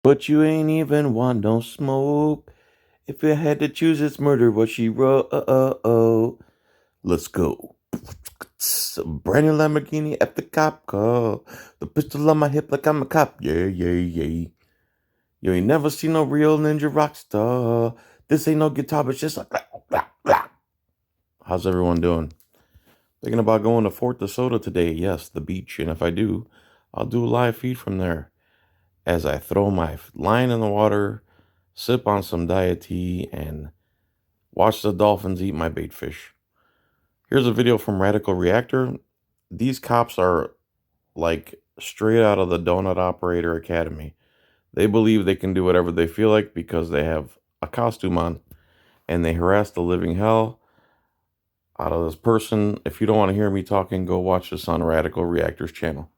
But you ain't even want no smoke. If you had to choose, it's murder. What she wrote. Let's go. Brand new Lamborghini at the cop car. The pistol on my hip like I'm a cop. Yeah, yeah, yeah. You ain't never seen no real ninja rock star. This ain't no guitar, but it's just like blah, blah, blah. How's everyone doing? Thinking about going to Fort DeSoto today. Yes, the beach. And if I do, I'll do a live feed from there as I throw my line in the water, sip on some diet tea, and watch the dolphins eat my bait fish. Here's a video from Radical Reactor. These cops are like straight out of the Donut Operator Academy. They believe they can do whatever they feel like because they have a costume on, and they harass the living hell out of this person. If you don't want to hear me talking, go watch this on Radical Reactor's channel.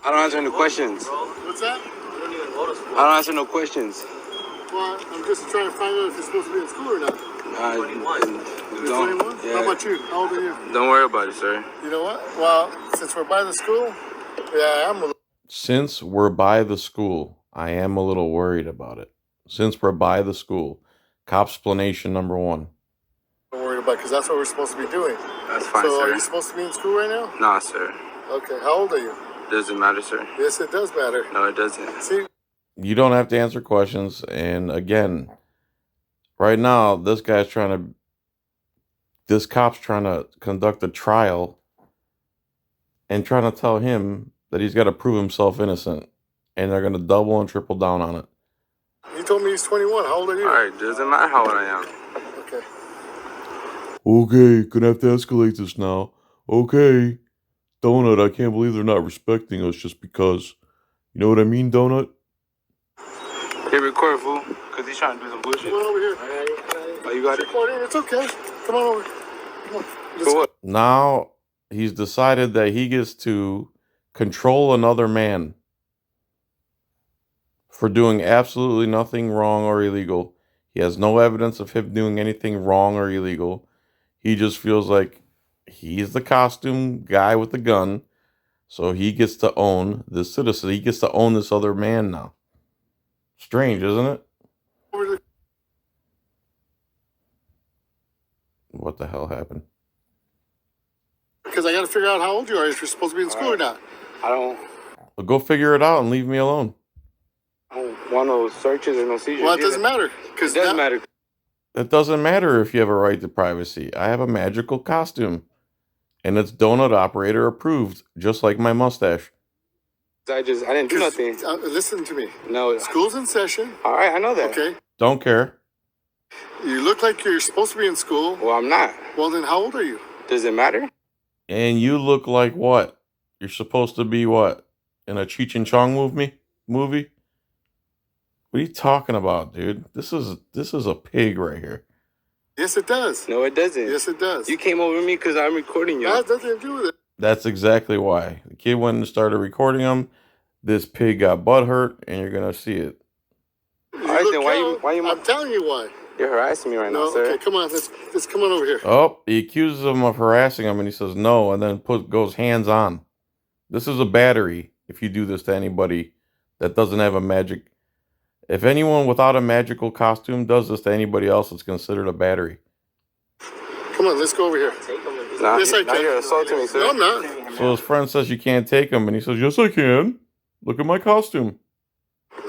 I don't answer no questions. What's that? I don't answer no questions. Well, I'm just trying to find out if you're supposed to be in school or not. You're 21? Yeah. How about you? How old are you? Don't worry about it, sir. You know what? Well, since we're by the school, yeah, I'm a little Since we're by the school, I am a little worried about it. Since we're by the school, copsplanation number one. worried about because that's what we're supposed to be doing. That's fine, So sir. are you supposed to be in school right now? Nah, sir. Okay, how old are you? Doesn't matter, sir. Yes, it does matter. No, it doesn't. See, You don't have to answer questions. And again, right now, this cop's trying to conduct a trial and trying to tell him that he's got to prove himself innocent. And they're going to double and triple down on it. you told me he's 21. How old are you? All right, doesn't matter how old I am. Okay. Okay, gonna have to escalate this now. Okay. Donut, I can't believe they're not respecting us just because. You know what I mean, Donut? Hey, record, fool, because he's trying to do some bullshit. Come on over here. Oh, you got it? Recording, it's okay. Come on over. Come on. Let's For what? Now he's decided that he gets to control another man for doing absolutely nothing wrong or illegal. He has no evidence of him doing anything wrong or illegal. He just feels like he's the costume guy with the gun, so he gets to own this citizen. He gets to own this other man now. Strange, isn't it? over. What the hell happened? Because I got to figure out how old you are, if you're supposed to be in school or not. I don't Well, go figure it out and leave me alone. want no searches or no seizures. Well, it doesn't either. matter. It Because does matter. It doesn't matter if you have a right to privacy. I have a magical costume. And it's Donut Operator approved, just like my mustache. I didn't do nothing. Listen to me. No. School's in session. All right, I know that. Okay. Don't care. You look like you're supposed to be in school. Well, I'm not. Well, then how old are you? Does it matter? And you look like what? You're supposed to be what? In a Cheech and Chong movie? What are you talking about, dude? This is a pig right here. Yes, it does. No, it doesn't. Yes, it does. You came over me because I'm recording you. That has nothing to do with it. That's exactly why. The kid went and started recording him. This pig got butthurt, and you're gonna see it. You All right, look then why you? young. I'm telling you why. You're harassing me right No, now, sir. okay, come on. Let's come on over here. Oh, he accuses him of harassing him, and he says no, and then goes hands on. This is a battery. If you do this to anybody that doesn't have a magic, if anyone without a magical costume does this to anybody else, it's considered a battery. Come on, let's go over here. Nah, Yes, I now can. you're assaulting me, sir. No, I'm not. So his friend says you can't take him, and he says yes, I can. Look at my costume.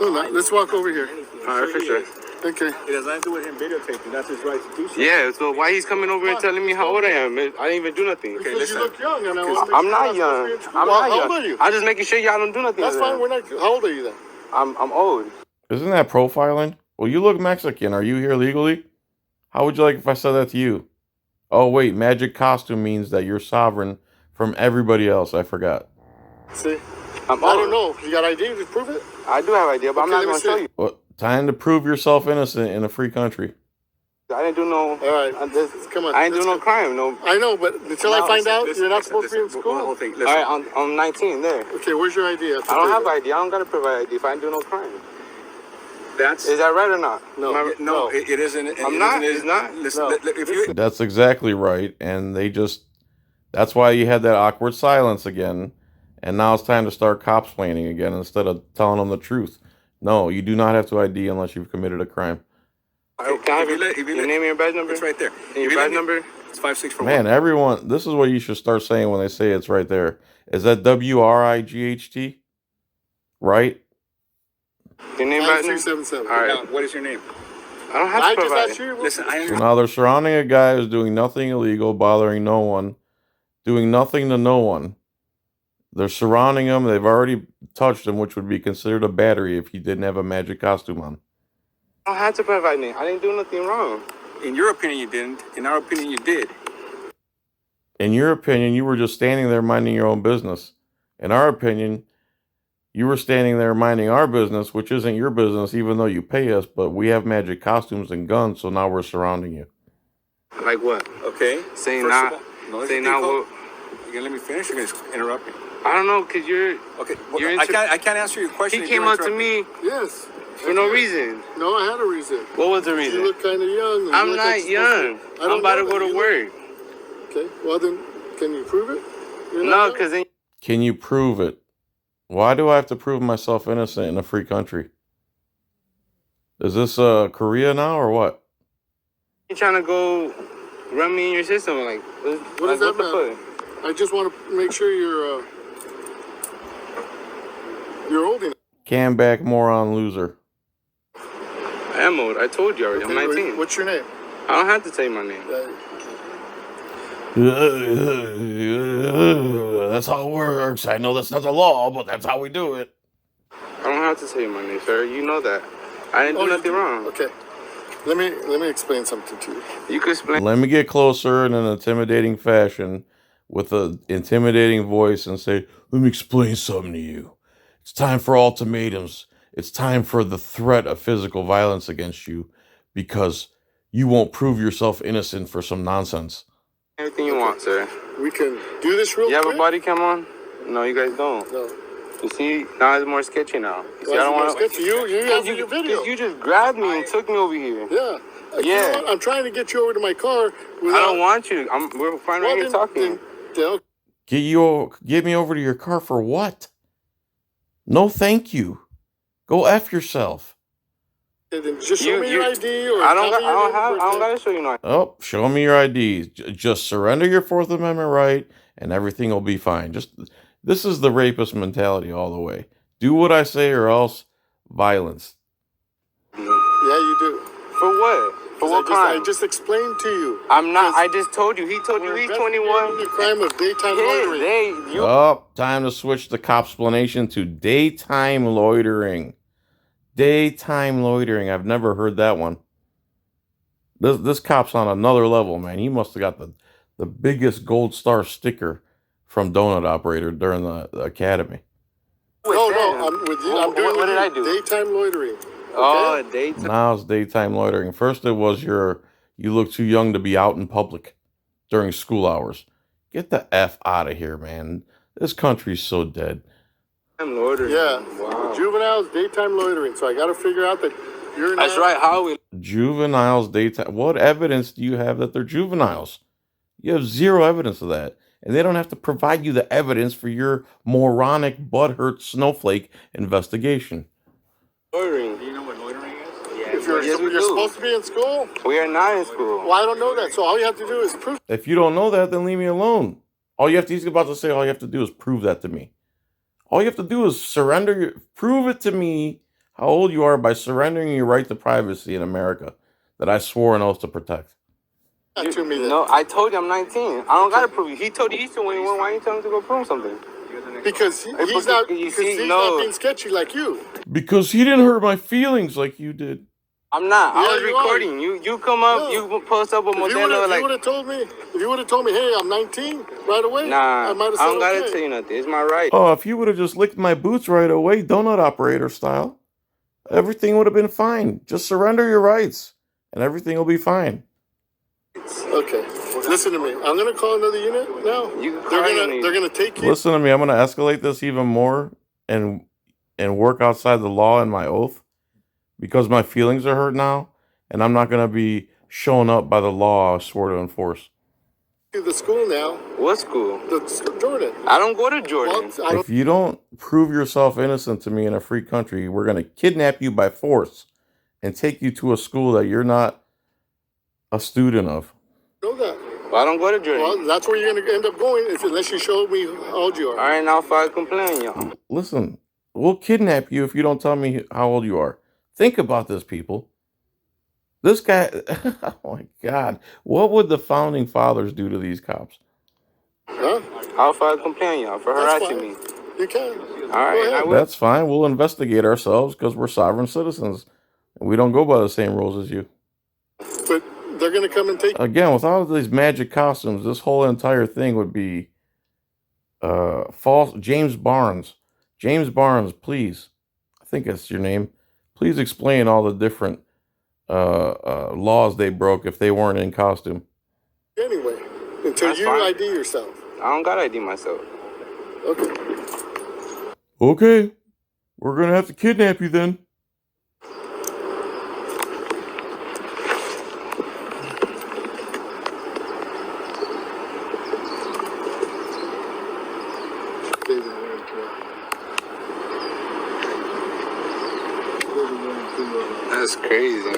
No, I'm not. Let's walk over here. All right, for sure. Okay. It has nothing to do with him videotaping. That's his right to do so. Yeah, so why he's coming over and telling me how old I am? I didn't even do nothing. Because Okay, you look young, and I want to make I'm sure not you're young. supposed to be in school. I'm Well, not how young. old are you? I'm just making sure y'all don't do nothing. That's like fine. that. We're not. How old are you then? I'm old. Isn't that profiling? Well, you look Mexican. Are you here legally? How would you like if I said that to you? Oh, wait, magic costume means that you're sovereign from everybody else. I forgot. See? I'm I old. don't know. You got ID to prove it? I do have idea, but I'm Okay, not let me going to show see. you. Well, time to prove yourself innocent in a free country. I didn't do no. All right. Come on. I ain't do let's no go. crime. No. I know, but until I find out you're not supposed to be in One school. whole thing. All right, I'm 19 there. Okay, where's your ID? I don't have ID. I don't got to provide ID if I ain't do no crime. That's Is that right or not? No. Am I- no. It isn't. I'm not. It's not. Listen, No. if you That's exactly right. And they just That's why you had that awkward silence again. And now it's time to start cops-plaining again instead of telling them the truth. No, you do not have to ID unless you've committed a crime. Can I have your name and your badge number? It's right there. And your badge number? It's 5641. Man, everyone, this is what you should start saying when they say it's right there. Is that WRIGHT? Right? Your name, badge number? 5377. All right. Now, what is your name? I don't have I to just provide asked it. you. Listen, I So understand. now they're surrounding a guy who's doing nothing illegal, bothering no one, doing nothing to no one. They're surrounding him. They've already touched him, which would be considered a battery if he didn't have a magic costume on. I don't have to provide name. I didn't do nothing wrong. In your opinion, you didn't. In our opinion, you did. In your opinion, you were just standing there minding your own business. In our opinion, you were standing there minding our business, which isn't your business, even though you pay us, but we have magic costumes and guns, so now we're surrounding you. Like what? Okay. Saying First not. of all, no, Saying not what? You're gonna let me finish. You're gonna interrupt me. I don't know, cause you're. Okay. Well, You're I can't answer your question. He if you came up to interrupt me Yes. for no reason. No, I had a reason. What was the You reason? look kind of young. I'm look not like you're young. supposed to- I I'm don't about know to go that. to You work. Okay. Well, then, can you prove it? You're not No, young? cause then Can you prove it? Why do I have to prove myself innocent in a free country? Is this Korea now or what? you're trying to go run me in your system. Like, What does that the matter? fuck? I just want to make sure you're old enough. Camback moron loser. I am old. I told you already. I'm Okay, 19. What's your name? I don't have to tell you my name. That's how it works. I know that's not the law, but that's how we do it. I don't have to tell you my name, sir. You know that. I didn't do nothing wrong. Okay. Let me explain something to you. You can explain. Let me get closer in an intimidating fashion with an intimidating voice and say, let me explain something to you. It's time for ultimatums. It's time for the threat of physical violence against you because you won't prove yourself innocent for some nonsense. Everything you want, sir. We can do this real You have quick. a body cam on? No, you guys don't. No. You see, now it's more sketchy now. You see, Why I don't is want it more sketchy? You have your video. You just grabbed me and took me over here. Yeah. You Yeah. know what? I'm trying to get you over to my car. I don't want you. We're fine right here talking. Get me over to your car for what? No, thank you. Go F yourself. Then just show me your ID or I don't gotta show you no. Oh, show me your ID. Just surrender your Fourth Amendment right, and everything will be fine. This is the rapist mentality all the way. Do what I say, or else violence. Yeah, you do. For what? For what crime? I just explained to you. I'm not. I just told you. He told you he's 21. The crime of daytime loitering. Oh, time to switch the copsplanation to daytime loitering. Daytime loitering. I've never heard that one. This cop's on another level, man. He must have got the biggest gold star sticker from Donut Operator during the academy. No, I'm with you. I'm doing what did I do? Daytime loitering. Oh, daytime. Now it's daytime loitering. First it was you look too young to be out in public during school hours. Get the F out of here, man. This country's so dead. I'm loitering. Yeah. Wow. Juveniles, daytime loitering. So I got to figure out that you're not. That's right. How are we? Juveniles, daytime. What evidence do you have that they're juveniles? You have zero evidence of that. And they don't have to provide you the evidence for your moronic, butthurt snowflake investigation. Loitering. Do you know what loitering is? Yeah. If you're supposed to be in school? We are not in school. Well, I don't know that. So all you have to do is prove. If you don't know that, then leave me alone. He's about to say all you have to do is prove that to me. All you have to do is prove it to me how old you are by surrendering your right to privacy in America that I swore an oath to protect. That to me then. No, I told you I'm 19. I don't gotta prove you. He told you he's 21. Why are you telling him to go prove something? Because he's not being sketchy like you. Because he didn't hurt my feelings like you did. I'm not. Yeah, I was you recording. You come up. No. You post up a If you Modelo would have told me, hey, I'm 19, right away. Nah, I might have said I don't gotta okay. tell you nothing. It's my right. Oh, if you would have just licked my boots right away, Donut Operator style, everything would have been fine. Just surrender your rights, and everything will be fine. Okay, listen to me. I'm gonna call another unit now. They're gonna take you. Listen to me. I'm going to escalate this even more and work outside the law and my oath because my feelings are hurt now, and I'm not going to be shown up by the law I swore to enforce. To the school now. What school? Jordan. I don't go to Jordan. Well, I don't If you don't prove yourself innocent to me in a free country, we're going to kidnap you by force and take you to a school that you're not a student of. know that. Well, I don't go to Jordan. Well, that's where you're going to end up going unless you show me how old you are. All right, now file a complaint, y'all. Listen, we'll kidnap you if you don't tell me how old you are. Think about this, people. This guy, oh my God, what would the founding fathers do to these cops? Huh? I'll file a complaint, y'all, for That's harassing fine. me. You can. All right, Go and I ahead. will. That's fine. We'll investigate ourselves because we're sovereign citizens. We don't go by the same rules as you. But they're going to come and take Again, with all of these magic costumes, this whole entire thing would be false. James Barnes, please, I think that's your name. Please explain all the different laws they broke if they weren't in costume. anyway until That's you fine. ID yourself. I don't got to ID myself. Okay. Okay, we're gonna have to kidnap you then. That's crazy.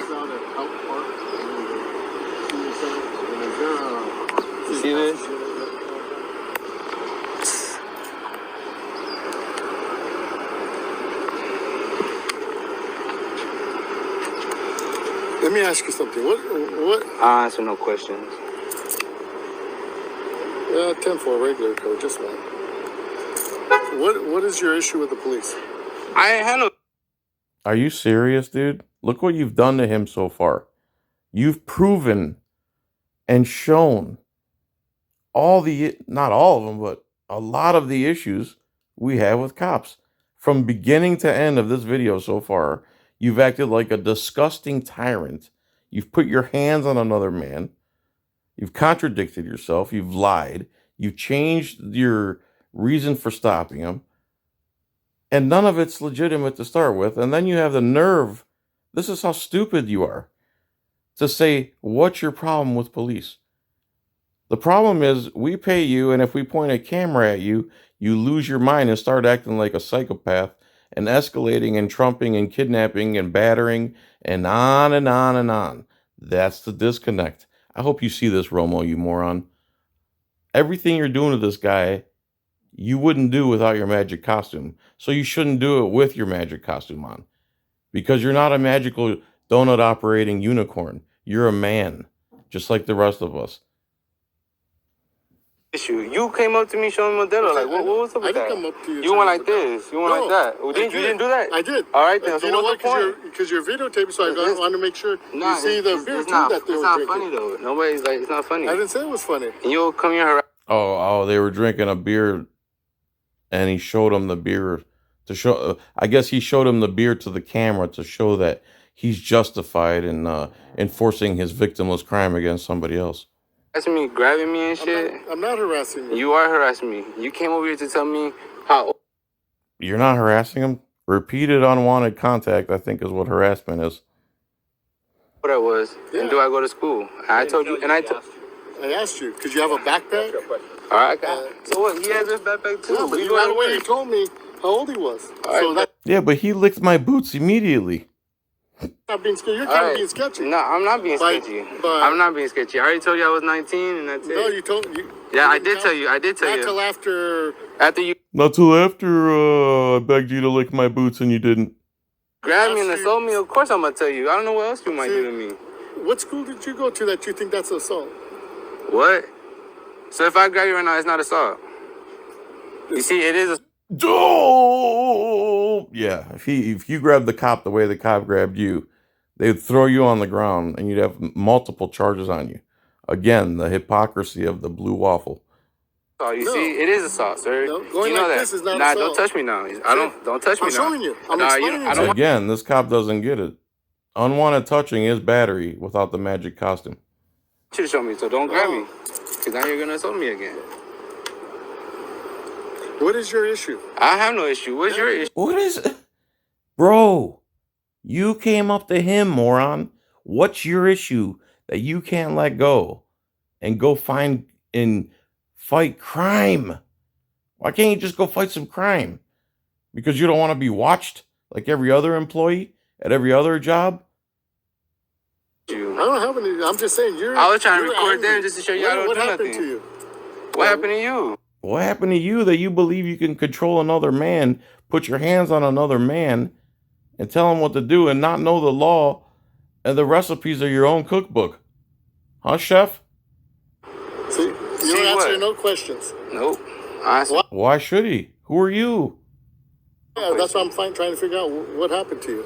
You see this? Let me ask you something. What? I'll answer no questions. 10 for a regular code, just one. What is your issue with the police? I ain't had no. Are you serious, dude? Look what you've done to him so far. You've proven and shown not all of them, but a lot of the issues we have with cops. From beginning to end of this video so far, you've acted like a disgusting tyrant. You've put your hands on another man. You've contradicted yourself. You've lied. You've changed your reason for stopping him. And none of it's legitimate to start with. And then you have the nerve, this is how stupid you are, to say, what's your problem with police? The problem is we pay you, and if we point a camera at you, you lose your mind and start acting like a psychopath and escalating and trumping and kidnapping and battering and on and on and on. That's the disconnect. I hope you see this, Romo, you moron. Everything you're doing to this guy, you wouldn't do without your magic costume. So you shouldn't do it with your magic costume on. Because you're not a magical donut operating unicorn. You're a man, just like the rest of us. Issue. You came up to me showing Modelo. Like, what was up with I that? didn't come up to you. You went like this. You went like that. Well, you didn't do that? I did. All right, then. So you know what's why? the point? Because you're videotaping, so I want to make sure you see the beer too that they it's were not drinking. funny, though. Nobody's like, it's not funny. I didn't say it was funny. And you'll come here harass. Oh, they were drinking a beer, and he showed him the beer to show. I guess he showed him the beer to the camera to show that he's justified in enforcing his victimless crime against somebody else. Harassing me, grabbing me and shit. I'm not harassing you. You are harassing me. You came over here to tell me how. You're not harassing him? Repeated unwanted contact, I think, is what harassment is. What I was, and do I go to school? I told you, and I asked you, because you have a backpack? All right, so what? He has his backpack too. Yeah, but you ran away. He told me how old he was. So that's Yeah, but he licked my boots immediately. not being sketchy. You're kind of being sketchy. No, I'm not being sketchy. I'm not being sketchy. I already told you I was 19, and that's it. No, you told me. Yeah, I did tell you. I did tell you. Not till after. After you Not till after I begged you to lick my boots and you didn't. grabbed me and assaulted me, of course I'm going to tell you. I don't know what else you might do to me. What school did you go to that you think that's assault? What? So if I grab you right now, it's not assault. You see, it is a... Oh! Yeah, if you grabbed the cop the way the cop grabbed you, they'd throw you on the ground and you'd have multiple charges on you. Again, the hypocrisy of the blue waffle. Oh, you see, it is assault, sir. No, going you know like that. this is not nah, assault. don't touch me now. Don't touch me I'm now. showing you. I'm explaining I don't Again, this cop doesn't get it. Unwanted touching is battery without the magic costume. want you to show me, so don't grab me. Because now you're going to assault me again. What is your issue? I have no issue. What's your issue? What is it? Bro, you came up to him, moron. What's your issue that you can't let go and go find and fight crime. Why can't you just go fight some crime? Because you don't want to be watched like every other employee at every other job? I don't have any. I'm just saying you're. I was trying to you're record angry. them just to show you I don't What do happened nothing. to you? What happened to you? What happened to you that you believe you can control another man, put your hands on another man, and tell him what to do and not know the law and the recipes of your own cookbook? Huh, chef? See, you don't answer no questions. Nope. Honestly. Why should he? Who are you? Yeah, that's what I'm trying to figure out. What happened to you?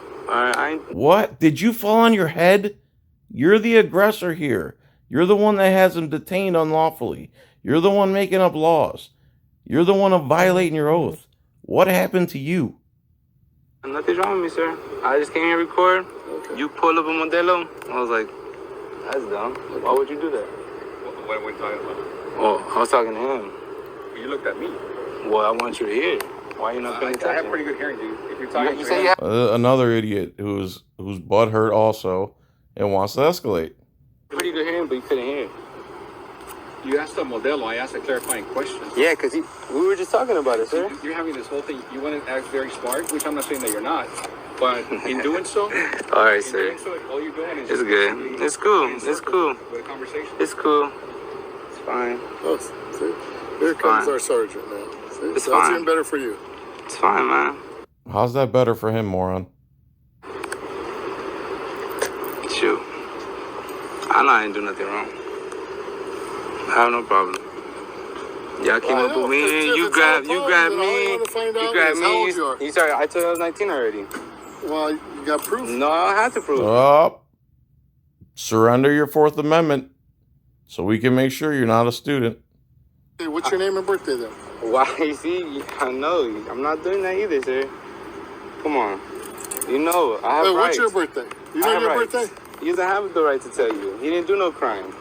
What? Did you fall on your head? You're the aggressor here. You're the one that has him detained unlawfully. You're the one making up laws. You're the one violating your oath. What happened to you? Nothing's wrong with me, sir. I just came here to record. Okay. You pull up a Modelo. I was like, that's dumb. Why would you do that? What are we talking about? Oh, I was talking to him. You looked at me. Well, I want you to hear. Why are you not paying attention? I have pretty good hearing, dude. If you're talking you say you have... Another idiot who's butt hurt also and wants to escalate. Pretty good hearing, but you couldn't hear. You asked a Modelo. I asked a clarifying question. Yeah, because we were just talking about it, sir. You're having this whole thing. You want to act very smart, which I'm not saying that you're not. But in doing so... All right, sir. All you're doing is... It's good. It's cool. It's cool. With a conversation. It's cool. It's fine. Oh, see, here comes our sergeant now. See, it's that's fine. even better for you. It's fine, man. How's that better for him, moron? Shoot. I know I didn't do nothing wrong. I have no problem. Y'all came up with me. You grabbed me. You grabbed me. You sorry, I told you I was 19 already. Well, you got proof? No, I don't have to prove it. Oh, surrender your Fourth Amendment so we can make sure you're not a student. Hey, what's your name and birthday then? Why? You see, I know. I'm not doing that either, sir. Come on. You know, I have rights. What's your birthday? You know your birthday? He doesn't have the right to tell you. He didn't do no crime.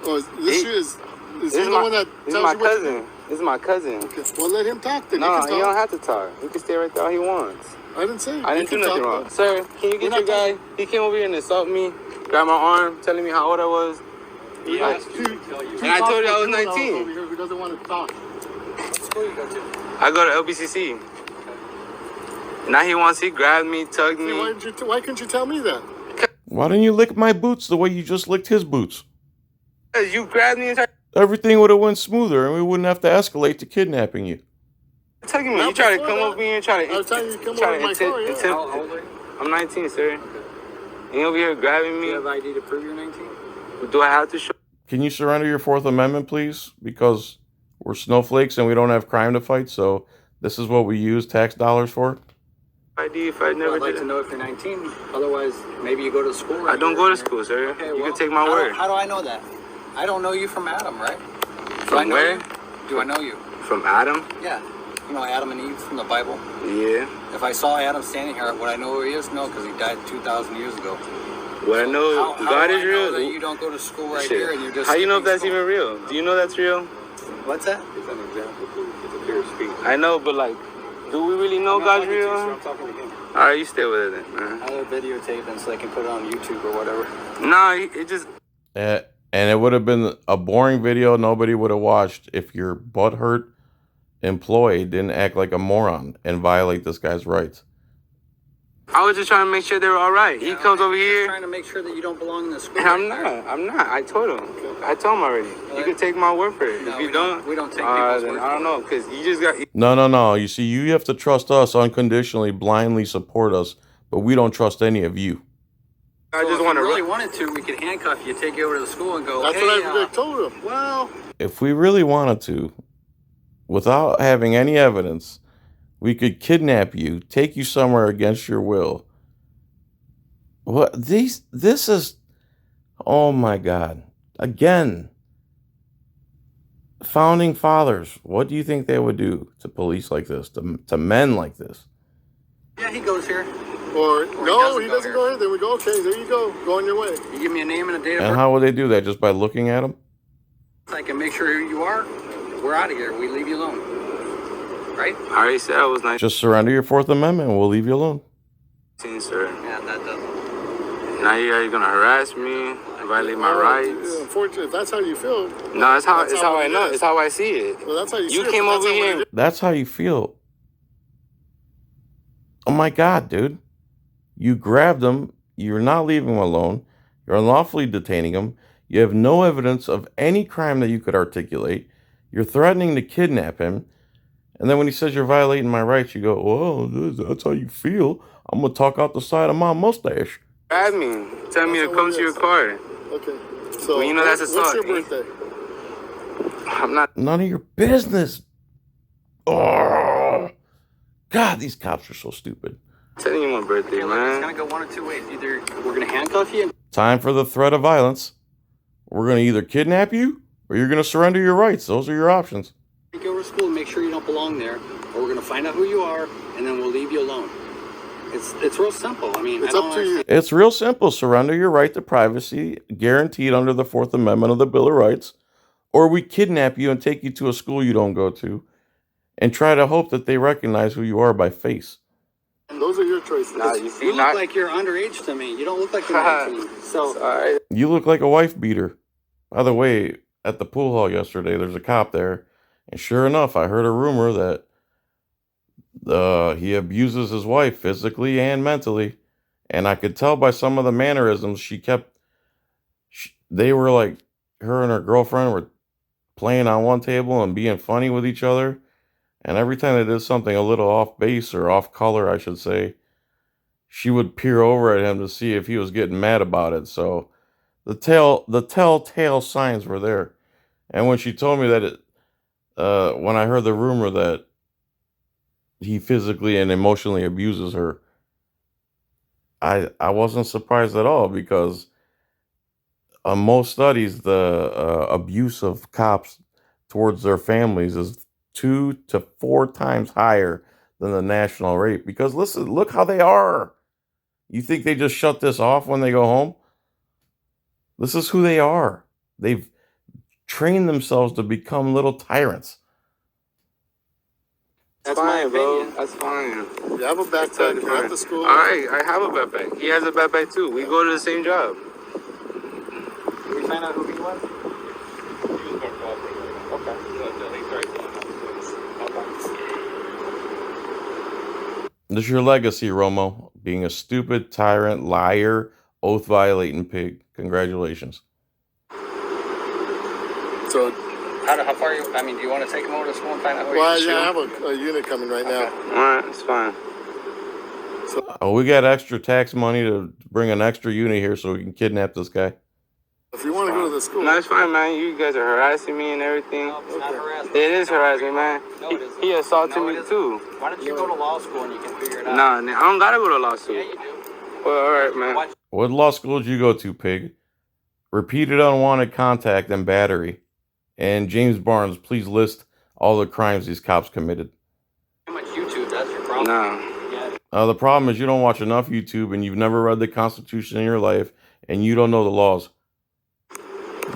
Oh, is he the one that tells you what to do? This is my cousin. Okay. Well, let him talk then. No, he don't have to talk. He can stay right there all he wants. I didn't say. I didn't do nothing wrong. Sir, can you get your guy? He came over here and insulted me, grabbed my arm, telling me how old I was. Yeah, and I told you I was 19. He doesn't want to talk. What school you go to? I go to LBCC. Now he grabbed me, tugged me. Why couldn't you tell me that? Why didn't you lick my boots the way you just licked his boots? You grabbed me and tried... Everything would have went smoother and we wouldn't have to escalate to kidnapping you. Tugging me. You try to come over me and try to... I was telling you to come over my car, yeah. How old are you? I'm 19, sir. Okay. And you over here grabbing me. Do you have ID to prove you're 19? Do I have to show... Can you surrender your Fourth Amendment, please? Because we're snowflakes and we don't have crime to fight, so this is what we use tax dollars for. ID if I never I'd like did to it. know if you're 19. Otherwise, maybe you go to school. Right I don't go to school, sir. Okay, you can take my word. How do I know that? I don't know you from Adam, right? From where? Do I know you? From Adam? Yeah. You know Adam and Eve from the Bible? Yeah. If I saw Adam standing here, would I know who he is? No, because he died 2,000 years ago. Would I know God is real? That you don't go to school right here and you're just... How you know if that's even real? Do you know that's real? What's that? It's an example. It's a clear speech. I know, but like, do we really know God's real? I'm talking to him. All right, you stay with it then, man. I have videotape and so they can put it on YouTube or whatever. Nah, it just... And it would have been a boring video nobody would have watched if your butthurt employee didn't act like a moron and violate this guy's rights. I was just trying to make sure they were all right. Yeah, he comes over just here. trying to make sure that you don't belong in the school. And I'm not. I told him. I told him already. You can take my word for it. No, if you don't, we don't take people's then word I don't know, because you just got... No. You see, you have to trust us unconditionally, blindly support us, but we don't trust any of you. I just want to... If we really wanted to, we could handcuff you, take you over to the school and go, That's hey, what I told him. well... If we really wanted to, without having any evidence, we could kidnap you, take you somewhere against your will. What this is, oh my God. Again, founding fathers, what do you think they would do to police like this, to men like this? Yeah, he goes here. Or no, he doesn't go here. Then we go, okay, there you go. Go on your way. You give me a name and a date of And birth. how would they do that? Just by looking at them? I can make sure who you are. We're out of here. We leave you alone. Right? I already said I was 19, Just surrender your Fourth Amendment and we'll leave you alone. sir. Yeah, that doesn't. Now you're going to harass me. violate my rights. Unfortunately, if that's how you feel. No, it's how I know. It's how I see it. Well, that's how you see it. You came over here. That's how you feel. Oh my God, dude. You grabbed him. You're not leaving him alone. You're unlawfully detaining him. You have no evidence of any crime that you could articulate. You're threatening to kidnap him. And then when he says you're violating my rights, you go, well, that's how you feel. I'm going to talk out the side of my mustache. Grab me. Tell me to come to your car. Okay. So, well, you know that's assault. What's your birthday? I'm not. None of your business. Oh, God, these cops are so stupid. I'm telling you my birthday, man. It's going to go one of two ways. Either we're going to handcuff you. Time for the threat of violence. We're going to either kidnap you or you're going to surrender your rights. Those are your options. You go to school and make sure you don't belong there, or we're going to find out who you are, and then we'll leave you alone. It's real simple. I mean, it's up to you. It's real simple. Surrender your right to privacy, guaranteed under the 4th Amendment of the Bill of Rights, or we kidnap you and take you to a school you don't go to, and try to hope that they recognize who you are by face. Those are your choices. Nah, you look like you're underage to me. You don't look like you're 19. So, all right. You look like a wife beater. By the way, at the pool hall yesterday, there's a cop there, and sure enough, I heard a rumor that he abuses his wife physically and mentally, and I could tell by some of the mannerisms they were like, her and her girlfriend were playing on one table and being funny with each other, and every time they did something a little off base or off color, I should say, she would peer over at him to see if he was getting mad about it. So the telltale signs were there. And when she told me that when I heard the rumor that he physically and emotionally abuses her, I wasn't surprised at all, because on most studies, the abuse of cops towards their families is 2 to 4 times higher than the national rate. Because listen, look how they are. You think they just shut this off when they go home? This is who they are. They've trained themselves to become little tyrants. That's fine, my opinion. That's fine. You have a backpack. You're at the school. All right, I have a backpack. He has a backpack too. We go to the same job. Did we find out who he was? This is your legacy, Romo. Being a stupid, tyrant, liar, oath-violating pig. Congratulations. So, how far are you? I mean, do you want to take him over to school and find out where well, yeah, I have a unit coming right now. All right, it's fine. So, we got extra tax money to bring an extra unit here so we can kidnap this guy. If you want to go to the school. No, it's fine, man. You guys are harassing me and everything. No, it's not harassment. It is harassment, man. No, it isn't. He assaulted No, me it too. Why don't you go to law school and you can figure it out? Nah, I don't gotta go to law school. Yeah, you do. Well, all right, man. Watch. What law school did you go to, pig? Repeated unwanted contact and battery. And James Barnes, please list all the crimes these cops committed. Too much YouTube, that's your problem. Nah. Yeah. The problem is you don't watch enough YouTube, and you've never read the Constitution in your life, and you don't know the laws.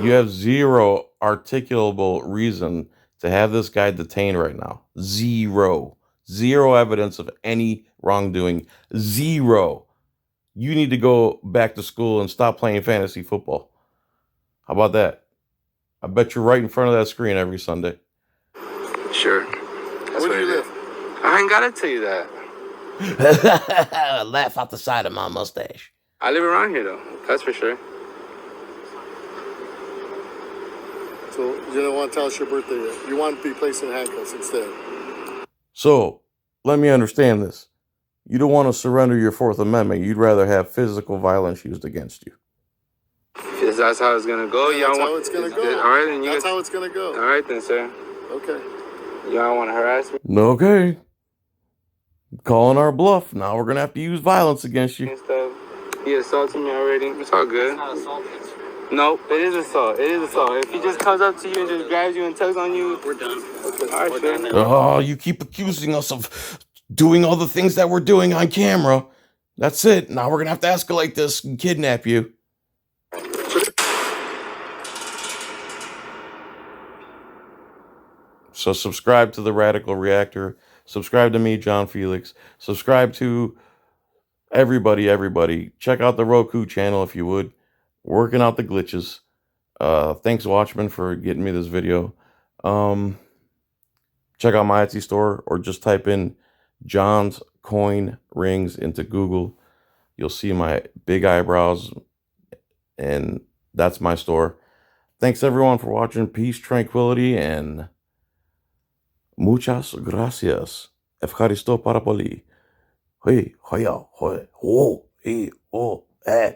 You have zero articulable reason to have this guy detained right now. Zero. Zero evidence of any wrongdoing. Zero. You need to go back to school and stop playing fantasy football. How about that? I bet you're right in front of that screen every Sunday. Sure. Where do you live? I ain't gotta tell you that. Laugh out the side of my mustache. I live around here, though. That's for sure. So you don't want to tell us your birthday yet. You want to be placed in handcuffs instead. So, let me understand this. You don't want to surrender your 4th Amendment. You'd rather have physical violence used against you. If that's how it's gonna go, that's how it's gonna go. All right, then that's how it's gonna go. All right, then, sir. Okay. Y'all want to harass me? Okay. Calling our bluff. Now we're going to have to use violence against you. And stuff. He assaulted me already. It's all good. It's not assault. No, it is assault. It is assault. If he just comes up to you and just grabs you and tugs on you, We're done. all right, We're sure. done now. Oh, you keep accusing us of doing all the things that we're doing on camera. That's it. Now we're going to have to escalate this and kidnap you. So subscribe to the Radical Reactor. Subscribe to me, John Felix. Subscribe to everybody. Check out the Roku channel if you would. working out the glitches. Thanks, Watchman, for getting me this video. Check out my Etsy store, or just type in John's Coin Rings into Google. You'll see my big eyebrows, and that's my store. Thanks, everyone, for watching. Peace, tranquility, and muchas gracias. Ευχαριστώ πάρα πολύ. Hey, hoya, hoy, ho, hey, oh, eh.